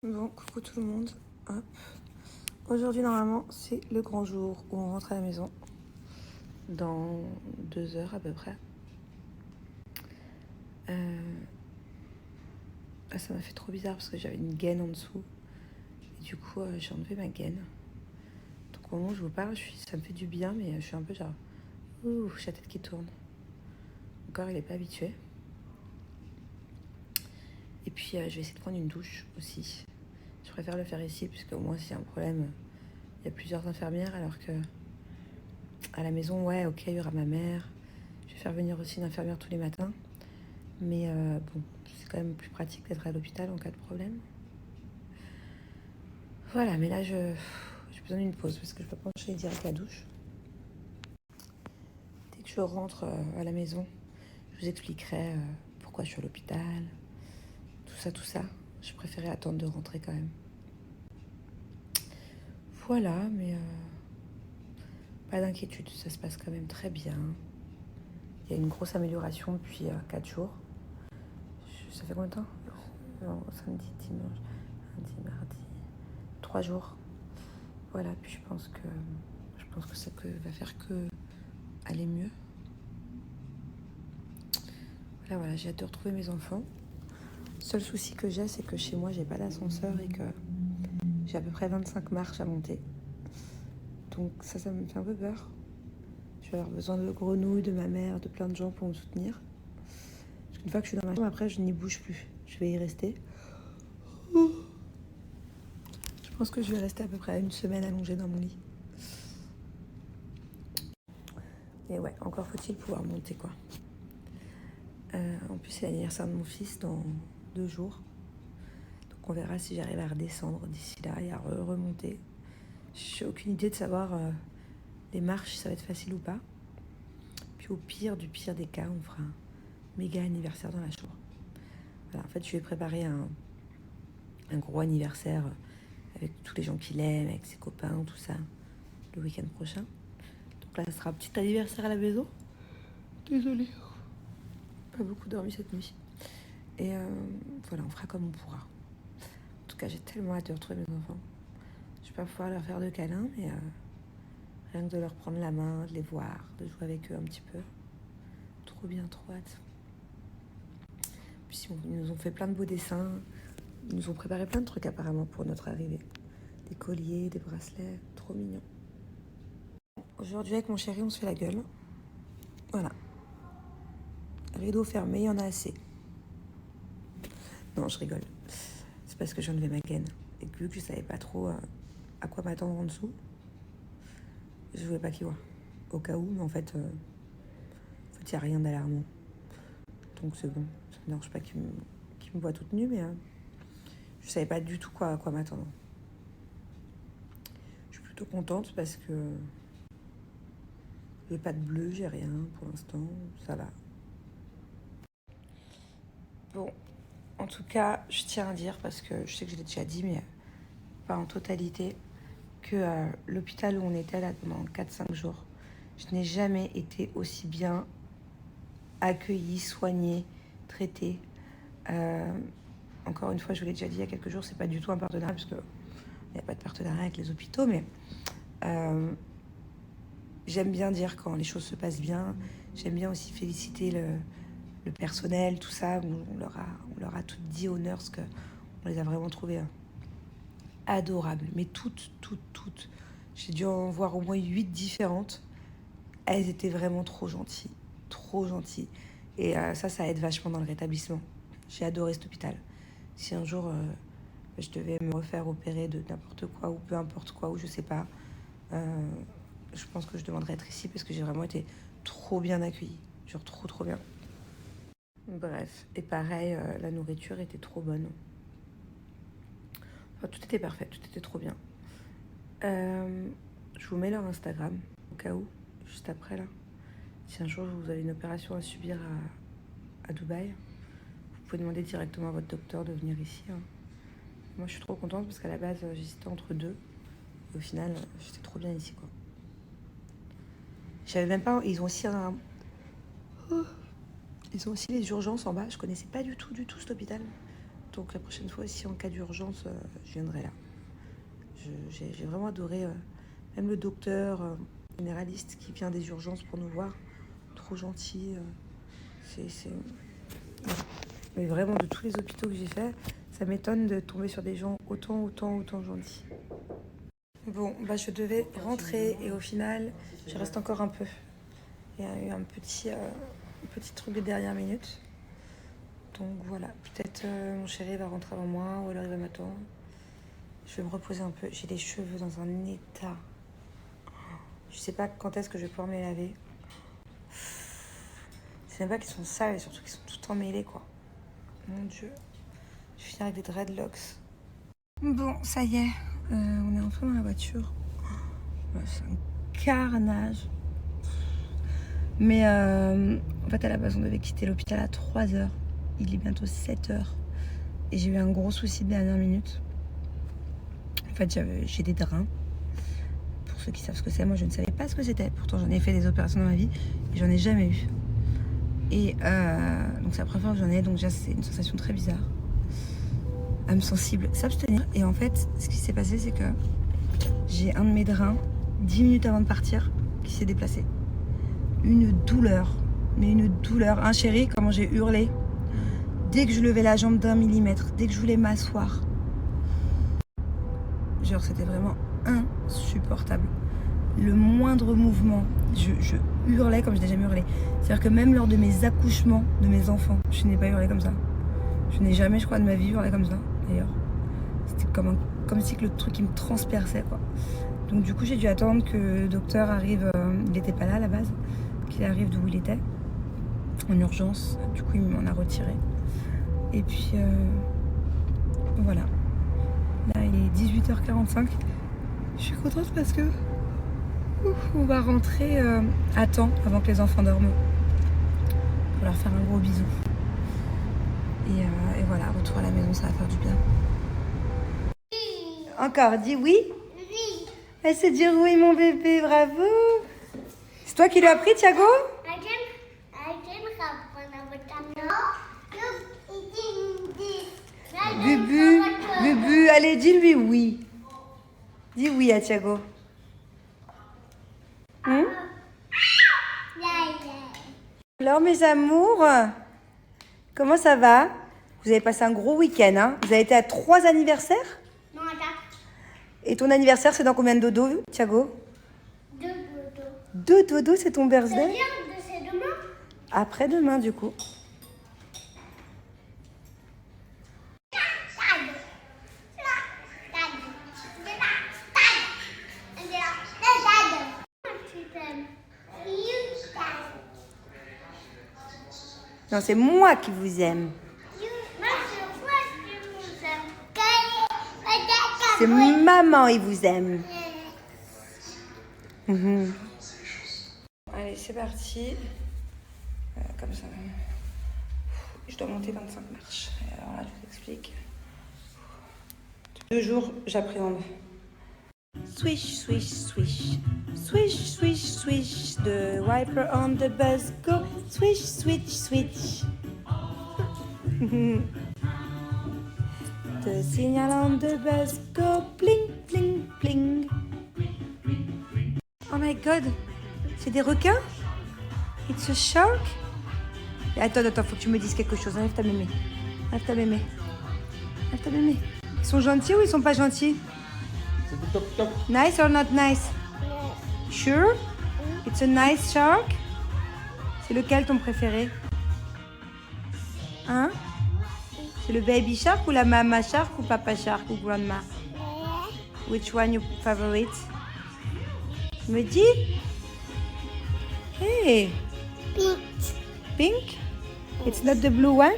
Bon, coucou tout le monde. Hop. Aujourd'hui, normalement, c'est le grand jour où on rentre à la maison. Dans 2 heures à peu près. Ça m'a fait trop bizarre parce que j'avais une gaine en dessous. Et du coup, j'ai enlevé ma gaine. Donc au moment où je vous parle, ça me fait du bien, mais je suis un peu genre... Ouh, j'ai la tête qui tourne. Mon corps, il est pas habitué. Et puis, je vais essayer de prendre une douche aussi. Je préfère le faire ici, puisque au moins, s'il y a un problème, il y a plusieurs infirmières, alors que... À la maison, ouais, ok, il y aura ma mère. Je vais faire venir aussi une infirmière tous les matins. Mais bon, c'est quand même plus pratique d'être à l'hôpital en cas de problème. Voilà, mais là, j'ai besoin d'une pause parce que je peux pas enchaîner direct la douche. Dès que je rentre à la maison, je vous expliquerai pourquoi je suis à l'hôpital, tout ça, tout ça. Je préférais attendre de rentrer quand même. Voilà, mais pas d'inquiétude, ça se passe quand même très bien. Il y a une grosse amélioration depuis 4 jours. Ça fait combien de temps? Non, samedi, dimanche, lundi, mardi, 3 jours. Voilà, puis je pense que ça va faire que aller mieux. Voilà, j'ai hâte de retrouver mes enfants. Seul souci que j'ai, c'est que chez moi, j'ai pas d'ascenseur et que j'ai à peu près 25 marches à monter. Donc ça me fait un peu peur. Je vais avoir besoin de grenouilles, de ma mère, de plein de gens pour me soutenir. Parce qu'une fois que je suis dans ma chambre, après, je n'y bouge plus. Je vais y rester. Je pense que je vais rester à peu près une semaine allongée dans mon lit. Et ouais, encore faut-il pouvoir monter, quoi. En plus, c'est l'anniversaire de mon fils dans 2 jours. Donc on verra si j'arrive à redescendre d'ici là et à remonter. J'ai aucune idée de savoir les marches, si ça va être facile ou pas. Puis au pire, du pire des cas, on fera un méga anniversaire dans la chambre. Voilà, en fait, je vais préparer un gros anniversaire avec tous les gens qu'il aime, avec ses copains, tout ça, le week-end prochain. Donc là, ça sera un petit anniversaire à la maison. Désolée. Pas beaucoup dormi cette nuit. Et voilà, on fera comme on pourra. En tout cas, j'ai tellement hâte de retrouver mes enfants. Je vais pas pouvoir leur faire de câlins, mais rien que de leur prendre la main, de les voir, de jouer avec eux un petit peu. Trop bien, trop hâte. Puis ils nous ont fait plein de beaux dessins. Ils nous ont préparé plein de trucs apparemment pour notre arrivée. Des colliers, des bracelets, trop mignons. Aujourd'hui avec mon chéri, on se fait la gueule. Voilà. Rideau fermé, il y en a assez. Non, je rigole. C'est parce que j'ai enlevé ma gaine. Et vu que je savais pas trop à quoi m'attendre en dessous, je voulais pas qu'il voit. Au cas où, mais en fait, il n'y a rien d'alarmant. Donc c'est bon. Ça me dérange pas qu'il me voit toute nue, mais je savais pas du tout à quoi m'attendre. Je suis plutôt contente parce que j'ai pas de bleu, j'ai rien pour l'instant. Ça va. Bon, en tout cas, je tiens à dire, parce que je sais que je l'ai déjà dit, mais pas en totalité, que l'hôpital où on était là pendant 4-5 jours, je n'ai jamais été aussi bien accueillie, soignée, traitée. Encore une fois, je vous l'ai déjà dit il y a quelques jours, c'est pas du tout un partenariat, parce qu'il n'y a pas de partenariat avec les hôpitaux, mais j'aime bien dire quand les choses se passent bien. J'aime bien aussi féliciter le personnel, tout ça. On leur a tout dit aux nurses qu'on les a vraiment trouvées adorables. Mais toutes. J'ai dû en voir au moins 8 différentes. Elles étaient vraiment trop gentilles. Trop gentilles. Et ça aide vachement dans le rétablissement. J'ai adoré cet hôpital. Si un jour je devais me refaire opérer de n'importe quoi ou peu importe quoi, ou je sais pas, je pense que je demanderais à être ici parce que j'ai vraiment été trop bien accueillie. Genre trop bien. Bref, et pareil, la nourriture était trop bonne. Enfin, tout était parfait, tout était trop bien. Je vous mets leur Instagram, au cas où, juste après là. Si un jour vous avez une opération à subir à Dubaï, vous pouvez demander directement à votre docteur de venir ici. Hein. Moi, je suis trop contente parce qu'à la base, j'hésitais entre deux. Et au final, j'étais trop bien ici, quoi. Je savais même pas. Ils ont aussi Ils ont aussi les urgences en bas. Je connaissais pas du tout cet hôpital. Donc la prochaine fois aussi, en cas d'urgence, je viendrai là. J'ai vraiment adoré, même le docteur généraliste qui vient des urgences pour nous voir. Trop gentil. Mais vraiment, de tous les hôpitaux que j'ai fait, ça m'étonne de tomber sur des gens autant gentils. Bon, bah je devais rentrer et au final, je reste encore un peu. Il y a eu un petit truc de dernière minute. Donc voilà, peut-être mon chéri va rentrer avant moi ou alors il va m'attendre. Je vais me reposer un peu. J'ai les cheveux dans un état. Je sais pas quand est-ce que je vais pouvoir me les laver. C'est même pas qu'ils sont sales et surtout qu'ils sont tout emmêlés quoi. Mon Dieu. Je finis avec des dreadlocks. Bon, ça y est. On est enfin dans la voiture. C'est un carnage. Mais en fait, à la base, on devait quitter l'hôpital à 3h. Il est bientôt 7h. Et j'ai eu un gros souci de dernière minute. En fait, j'ai des drains. Pour ceux qui savent ce que c'est, moi, je ne savais pas ce que c'était. Pourtant, j'en ai fait des opérations dans ma vie. Et j'en ai jamais eu. Et donc, c'est la première fois que j'en ai. Donc, déjà, c'est une sensation très bizarre. Âme sensible, s'abstenir. Et en fait, ce qui s'est passé, c'est que j'ai un de mes drains, 10 minutes avant de partir, qui s'est déplacé. Une douleur. Mais une douleur. Hein, chérie, comment j'ai hurlé. Dès que je levais la jambe d'1 millimètre, dès que je voulais m'asseoir. Genre, c'était vraiment insupportable. Le moindre mouvement, je hurlais comme je n'ai jamais hurlé. C'est-à-dire que même lors de mes accouchements de mes enfants, je n'ai pas hurlé comme ça. Je n'ai jamais, je crois, de ma vie hurlé comme ça, d'ailleurs. C'était comme si que le truc, il me transperçait, quoi. Donc, du coup, j'ai dû attendre que le docteur arrive. Il n'était pas là, à la base. Qu'il arrive d'où il était, en urgence. Du coup, il m'en a retiré. Et puis, voilà. Là, il est 18h45. Je suis contente parce que on va rentrer à temps avant que les enfants dorment. Pour leur faire un gros bisou. Et voilà, retour à la maison, ça va faire du bien. Encore, dis oui. Oui. Elle sait dire oui, mon bébé, bravo. C'est toi qui l'as appris, Thiago? Bubu, allez, dis-lui oui. Dis oui à Thiago. Alors, mes amours, comment ça va? Vous avez passé un gros week-end, hein? Vous avez été à 3 anniversaires? Non, attends. Et ton anniversaire, c'est dans combien de dodo, Thiago? 2 dodo. 2 dodo, c'est ton birthday? C'est demain? Après-demain, du coup. Non, c'est moi qui vous aime. C'est maman, il vous aime. Allez, c'est parti. Comme ça. Je dois monter 25 marches. Alors là, je vous explique. 2 jours, j'appréhende. Swish, swish, swish. Swish, swish, swish. The wiper on the bus go. Swish, switch, switch. The signal on the bus go. Bling, bling, bling. Oh my god. C'est des requins? It's a shark? Attends, faut que tu me dises quelque chose. Enlève ta mémé. Enlève ta mémé. Enlève ta mémé. Ils sont gentils ou ils sont pas gentils? C'est du toc toc. Nice or not nice? Sure? It's a nice shark? C'est lequel ton préféré? Hein? C'est le baby shark ou la mama shark ou papa shark ou grandma? Which one your favorite? Me dis? Hey! Pink. Pink? It's not the blue one?